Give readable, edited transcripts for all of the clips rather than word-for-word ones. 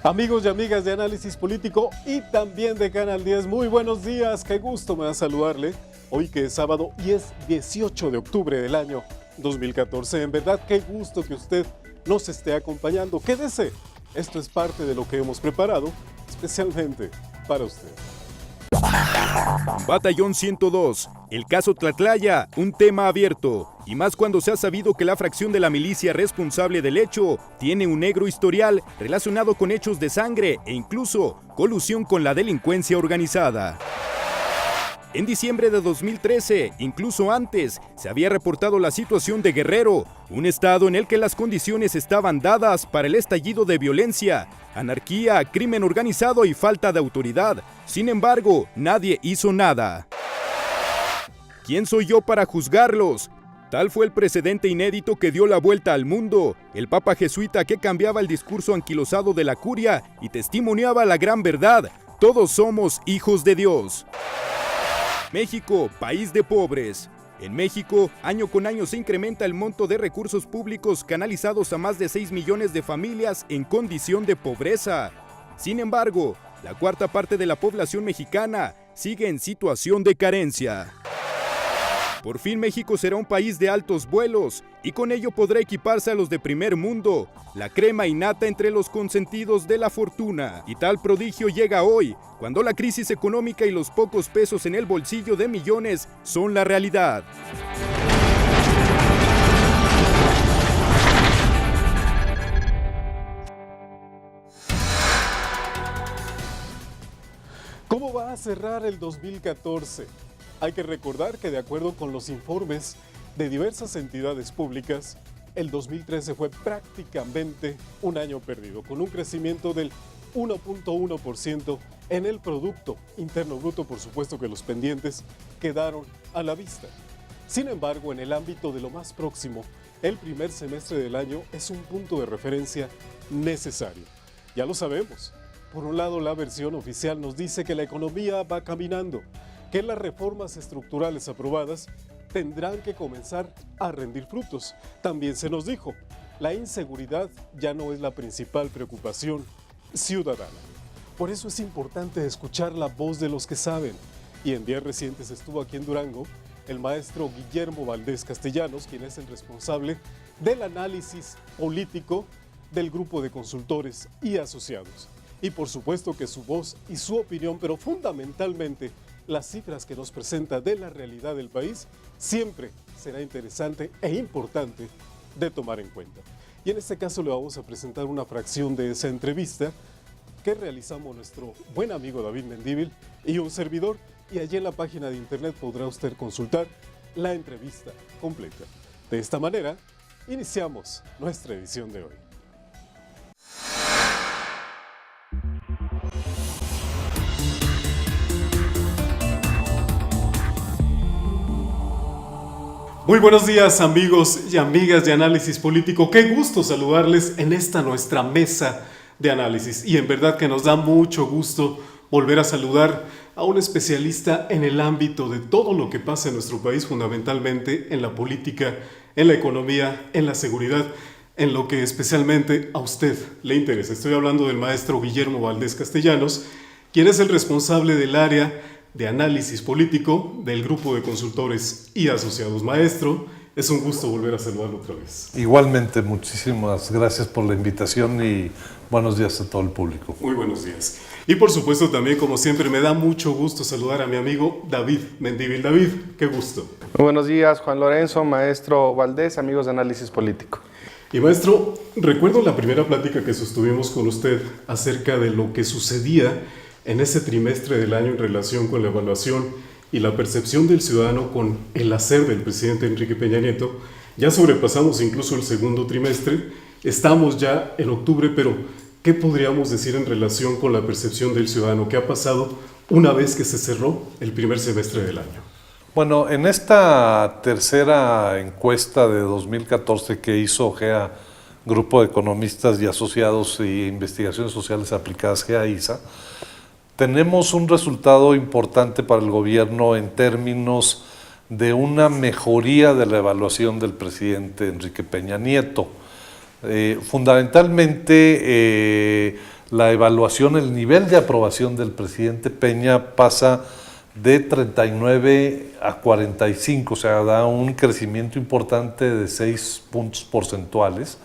Amigos y amigas de Análisis Político y también de Canal 10, muy buenos días, qué gusto me da saludarle. Hoy que es sábado y es 18 de octubre del año 2014. En verdad, qué gusto que usted nos esté acompañando. Quédese, esto es parte de lo que hemos preparado especialmente para usted. Batallón 102, el caso Tlatlaya, un tema abierto, y más cuando se ha sabido que la fracción de la milicia responsable del hecho tiene un negro historial relacionado con hechos de sangre e incluso colusión con la delincuencia organizada. En diciembre de 2013, incluso antes, se había reportado la situación de Guerrero, un estado en el que las condiciones estaban dadas para el estallido de violencia, anarquía, crimen organizado y falta de autoridad. Sin embargo, nadie hizo nada. ¿Quién soy yo para juzgarlos? Tal fue el precedente inédito que dio la vuelta al mundo, el papa jesuita que cambiaba el discurso anquilosado de la curia y testimoniaba la gran verdad: todos somos hijos de Dios. México, país de pobres. En México, año con año se incrementa el monto de recursos públicos canalizados a más de 6 millones de familias en condición de pobreza. Sin embargo, la cuarta parte de la población mexicana sigue en situación de carencia. Por fin México será un país de altos vuelos y con ello podrá equiparse a los de primer mundo, la crema innata entre los consentidos de la fortuna. Y tal prodigio llega hoy, cuando la crisis económica y los pocos pesos en el bolsillo de millones son la realidad. ¿Cómo va a cerrar el 2014? Hay que recordar que de acuerdo con los informes de diversas entidades públicas, el 2013 fue prácticamente un año perdido, con un crecimiento del 1.1% en el Producto Interno Bruto. Por supuesto que los pendientes quedaron a la vista. Sin embargo, en el ámbito de lo más próximo, el primer semestre del año es un punto de referencia necesario. Ya lo sabemos. Por un lado, la versión oficial nos dice que la economía va caminando, que las reformas estructurales aprobadas tendrán que comenzar a rendir frutos. También se nos dijo, la inseguridad ya no es la principal preocupación ciudadana. Por eso es importante escuchar la voz de los que saben. Y en días recientes estuvo aquí en Durango el maestro Guillermo Valdés Castellanos, quien es el responsable del análisis político del grupo de consultores y asociados. Y por supuesto que su voz y su opinión, pero fundamentalmente las cifras que nos presenta de la realidad del país, siempre será interesante e importante de tomar en cuenta. Y en este caso le vamos a presentar una fracción de esa entrevista que realizamos nuestro buen amigo David Mendívil y un servidor, y allí en la página de internet podrá usted consultar la entrevista completa. De esta manera, iniciamos nuestra edición de hoy. Muy buenos días, amigos y amigas de Análisis Político. Qué gusto saludarles en esta nuestra mesa de análisis. Y en verdad que nos da mucho gusto volver a saludar a un especialista en el ámbito de todo lo que pasa en nuestro país, fundamentalmente en la política, en la economía, en la seguridad, en lo que especialmente a usted le interesa. Estoy hablando del maestro Guillermo Valdés Castellanos, quien es el responsable del área de análisis político del grupo de consultores y asociados. Maestro, es un gusto volver a saludarlo otra vez. Igualmente, muchísimas gracias por la invitación y buenos días a todo el público. Muy buenos días. Y por supuesto también, como siempre, me da mucho gusto saludar a mi amigo David Mendívil. David, qué gusto. Muy buenos días, Juan Lorenzo, maestro Valdés, amigos de Análisis Político. Y maestro, recuerdo la primera plática que sostuvimos con usted acerca de lo que sucedía en ese trimestre del año en relación con la evaluación y la percepción del ciudadano con el hacer del presidente Enrique Peña Nieto. Ya sobrepasamos incluso el segundo trimestre, estamos ya en octubre, pero ¿qué podríamos decir en relación con la percepción del ciudadano? ¿Qué ha pasado una vez que se cerró el primer semestre del año? Bueno, en esta tercera encuesta de 2014 que hizo GEA, Grupo de Economistas y Asociados y Investigaciones Sociales Aplicadas, GEA-ISA, tenemos un resultado importante para el gobierno en términos de una mejoría de la evaluación del presidente Enrique Peña Nieto. Fundamentalmente, la evaluación, el nivel de aprobación del presidente Peña pasa de 39 a 45, o sea, da un crecimiento importante de 6 puntos porcentuales.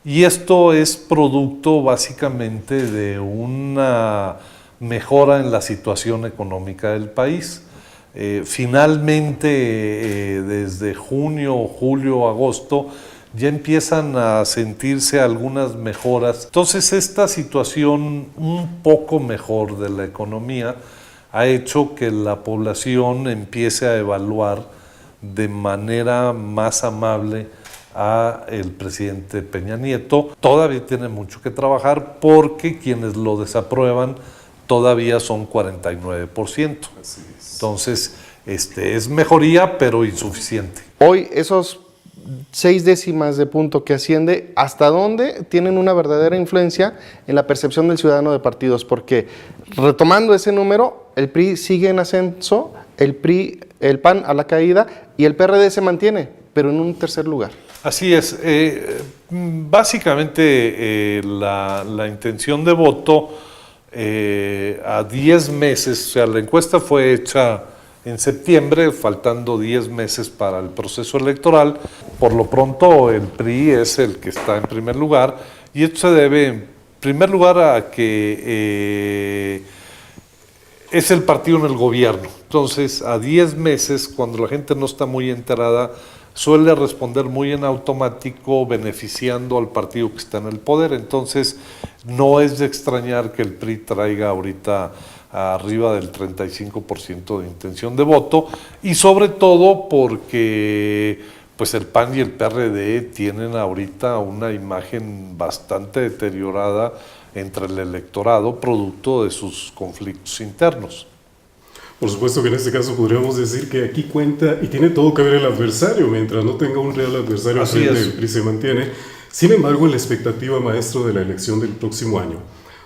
Y esto es producto básicamente de una mejora en la situación económica del país. Finalmente, desde junio, julio, agosto, ya empiezan a sentirse algunas mejoras. Entonces, esta situación un poco mejor de la economía ha hecho que la población empiece a evaluar de manera más amable a el presidente Peña Nieto. Todavía tiene mucho que trabajar porque quienes lo desaprueban todavía son 49%. Entonces, es mejoría, pero insuficiente. Hoy esos 6 décimas de punto que asciende, ¿hasta dónde tienen una verdadera influencia en la percepción del ciudadano de partidos? Porque retomando ese número, el PRI sigue en ascenso, el PAN a la caída y el PRD se mantiene, pero en un tercer lugar. Así es. Básicamente la intención de voto a 10 meses, o sea, la encuesta fue hecha en septiembre, faltando 10 meses para el proceso electoral. Por lo pronto, el PRI es el que está en primer lugar, y esto se debe, en primer lugar, a que es el partido en el gobierno. Entonces, a 10 meses, cuando la gente no está muy enterada, suele responder muy en automático, beneficiando al partido que está en el poder. Entonces, no es de extrañar que el PRI traiga ahorita arriba del 35% de intención de voto, y sobre todo porque pues el PAN y el PRD tienen ahorita una imagen bastante deteriorada entre el electorado, producto de sus conflictos internos. Por supuesto que en este caso podríamos decir que aquí cuenta y tiene todo que ver el adversario. Mientras no tenga un real adversario frente, el PRI se mantiene. Sin embargo, en la expectativa, maestro, de la elección del próximo año,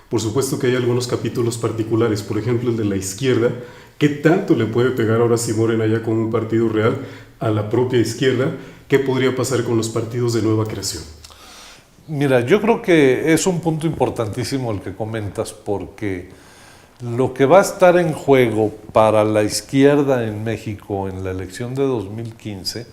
por supuesto que hay algunos capítulos particulares, por ejemplo el de la izquierda. ¿Qué tanto le puede pegar ahora sí Morena ya con un partido real a la propia izquierda? ¿Qué podría pasar con los partidos de nueva creación? Mira, yo creo que es un punto importantísimo el que comentas, porque lo que va a estar en juego para la izquierda en México en la elección de 2015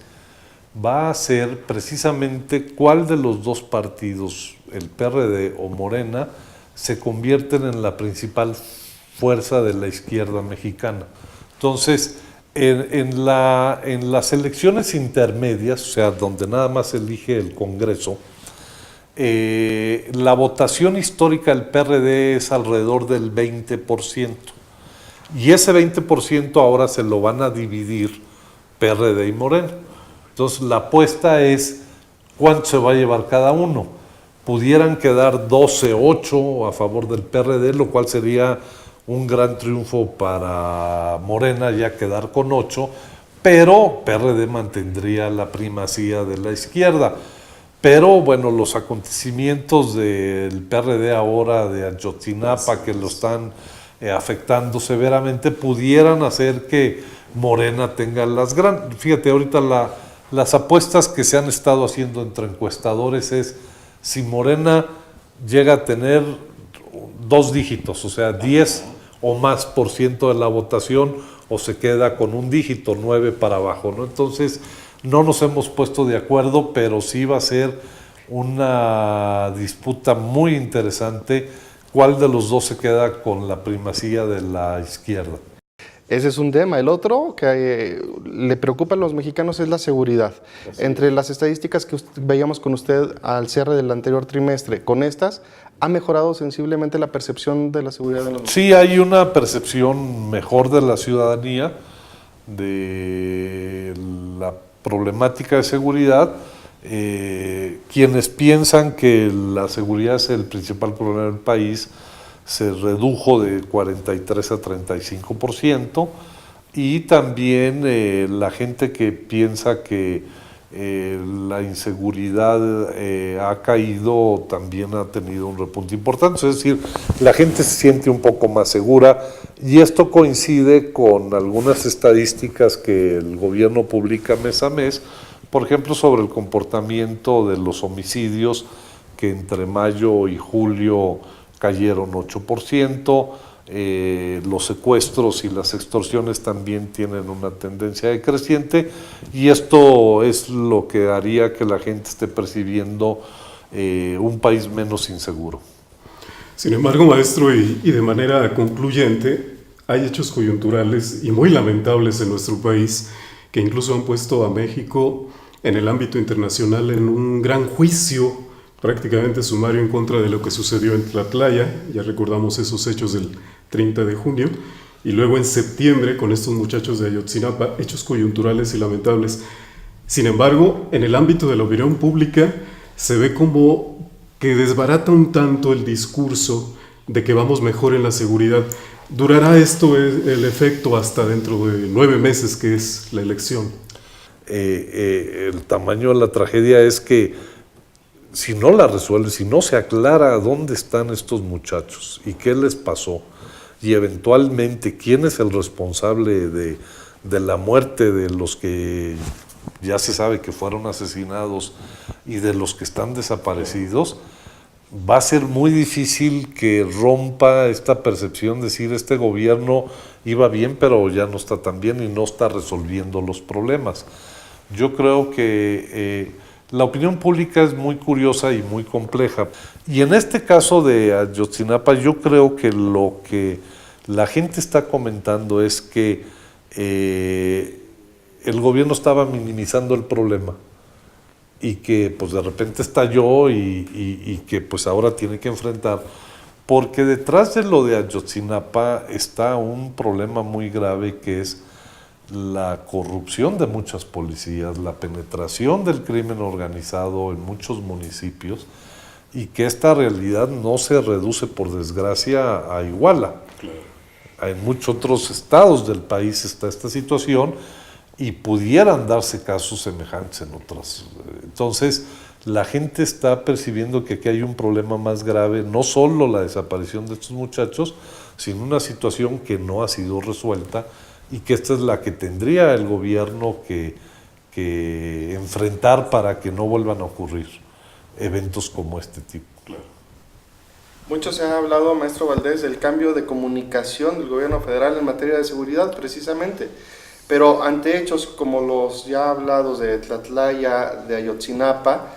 va a ser precisamente cuál de los dos partidos, el PRD o Morena, se convierten en la principal fuerza de la izquierda mexicana. Entonces, en las elecciones intermedias, o sea, donde nada más elige el Congreso, la votación histórica del PRD es alrededor del 20%. Y ese 20% ahora se lo van a dividir PRD y Morena. Entonces, la apuesta es cuánto se va a llevar cada uno. Pudieran quedar 12-8 a favor del PRD, lo cual sería un gran triunfo para Morena, ya quedar con 8, pero PRD mantendría la primacía de la izquierda. Pero bueno, los acontecimientos del PRD ahora de Ayotzinapa, que lo están afectando severamente, pudieran hacer que Morena tenga las grandes... Fíjate, ahorita las apuestas que se han estado haciendo entre encuestadores es si Morena llega a tener 2 dígitos, o sea, 10 o más por ciento de la votación, o se queda con un dígito, 9 para abajo, ¿no? Entonces, no nos hemos puesto de acuerdo, pero sí va a ser una disputa muy interesante cuál de los dos se queda con la primacía de la izquierda. Ese es un tema. El otro que le preocupa a los mexicanos es la seguridad. Entre las estadísticas que veíamos con usted al cierre del anterior trimestre, con estas, ¿ha mejorado sensiblemente la percepción de la seguridad de los mexicanos? Sí, hay una percepción mejor de la ciudadanía de la problemática de seguridad. Quienes piensan que la seguridad es el principal problema del país se redujo de 43 a 35%, y también la gente que piensa que la inseguridad ha caído también ha tenido un repunte importante, es decir, la gente se siente un poco más segura, y esto coincide con algunas estadísticas que el gobierno publica mes a mes, por ejemplo, sobre el comportamiento de los homicidios, que entre mayo y julio cayeron 8%, los secuestros y las extorsiones también tienen una tendencia decreciente, y esto es lo que haría que la gente esté percibiendo un país menos inseguro. Sin embargo, maestro, y de manera concluyente, hay hechos coyunturales y muy lamentables en nuestro país que incluso han puesto a México en el ámbito internacional en un gran juicio, prácticamente sumario, en contra de lo que sucedió en Tlatlaya. Ya recordamos esos hechos del 30 de junio. Y luego en septiembre, con estos muchachos de Ayotzinapa, hechos coyunturales y lamentables. Sin embargo, en el ámbito de la opinión pública, se ve como que desbarata un tanto el discurso de que vamos mejor en la seguridad. ¿Durará esto el efecto hasta dentro de 9 meses, que es la elección? El tamaño de la tragedia es que si no la resuelve, si no se aclara dónde están estos muchachos y qué les pasó, y eventualmente quién es el responsable de la muerte de los que ya se sabe que fueron asesinados y de los que están desaparecidos, va a ser muy difícil que rompa esta percepción de decir este gobierno iba bien pero ya no está tan bien y no está resolviendo los problemas. Yo creo que la opinión pública es muy curiosa y muy compleja. Y en este caso de Ayotzinapa, yo creo que lo que la gente está comentando es que el gobierno estaba minimizando el problema y que pues de repente estalló y que pues ahora tiene que enfrentar, porque detrás de lo de Ayotzinapa está un problema muy grave, que es la corrupción de muchas policías, la penetración del crimen organizado en muchos municipios, y que esta realidad no se reduce, por desgracia, a Iguala. Claro. En muchos otros estados del país está esta situación y pudieran darse casos semejantes en otras. Entonces, la gente está percibiendo que aquí hay un problema más grave, no solo la desaparición de estos muchachos, sino una situación que no ha sido resuelta, y que esta es la que tendría el gobierno que enfrentar para que no vuelvan a ocurrir eventos como este tipo. Claro. Mucho se ha hablado, maestro Valdés, del cambio de comunicación del gobierno federal en materia de seguridad, precisamente. Pero ante hechos como los ya hablados de Tlatlaya, de Ayotzinapa,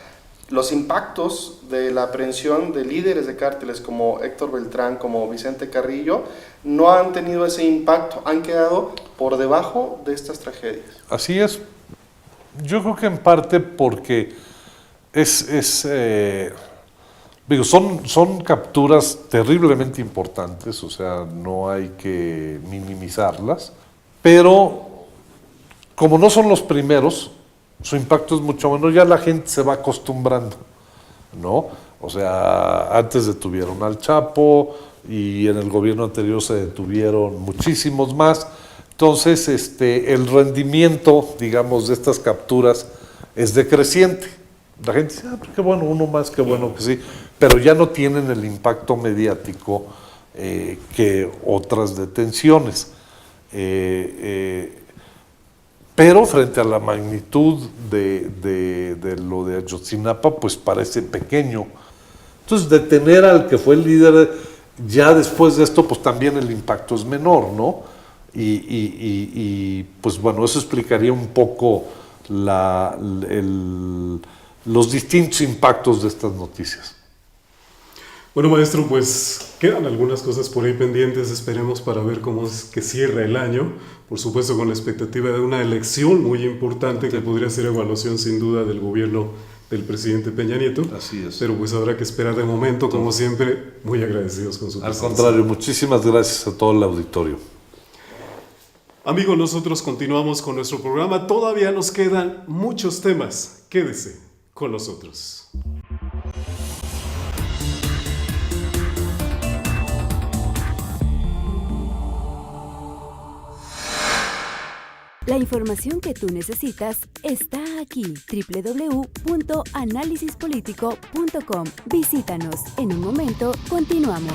los impactos de la aprehensión de líderes de cárteles como Héctor Beltrán, como Vicente Carrillo, no han tenido ese impacto, han quedado por debajo de estas tragedias. Así es. Yo creo que en parte porque son capturas terriblemente importantes, o sea, no hay que minimizarlas, pero como no son los primeros, su impacto es mucho menor, ya la gente se va acostumbrando, ¿no? O sea, antes detuvieron al Chapo y en el gobierno anterior se detuvieron muchísimos más. Entonces, el rendimiento, digamos, de estas capturas es decreciente. La gente dice, qué bueno, uno más, qué bueno que sí, pero ya no tienen el impacto mediático que otras detenciones. Pero frente a la magnitud de lo de Ayotzinapa, pues parece pequeño. Entonces, detener al que fue el líder, ya después de esto, pues también el impacto es menor, ¿no? Y pues bueno, eso explicaría un poco los distintos impactos de estas noticias. Bueno, maestro, pues quedan algunas cosas por ahí pendientes, esperemos, para ver cómo es que cierra el año, por supuesto con la expectativa de una elección muy importante que podría ser evaluación sin duda del gobierno del presidente Peña Nieto. Así es. Pero pues habrá que esperar. De momento, como siempre, muy agradecidos con su presencia. Al contrario, muchísimas gracias a todo el auditorio. Amigos, nosotros continuamos con nuestro programa, todavía nos quedan muchos temas, quédese con nosotros. La información que tú necesitas está aquí. www.análisispolitico.com. Visítanos. En un momento, continuamos.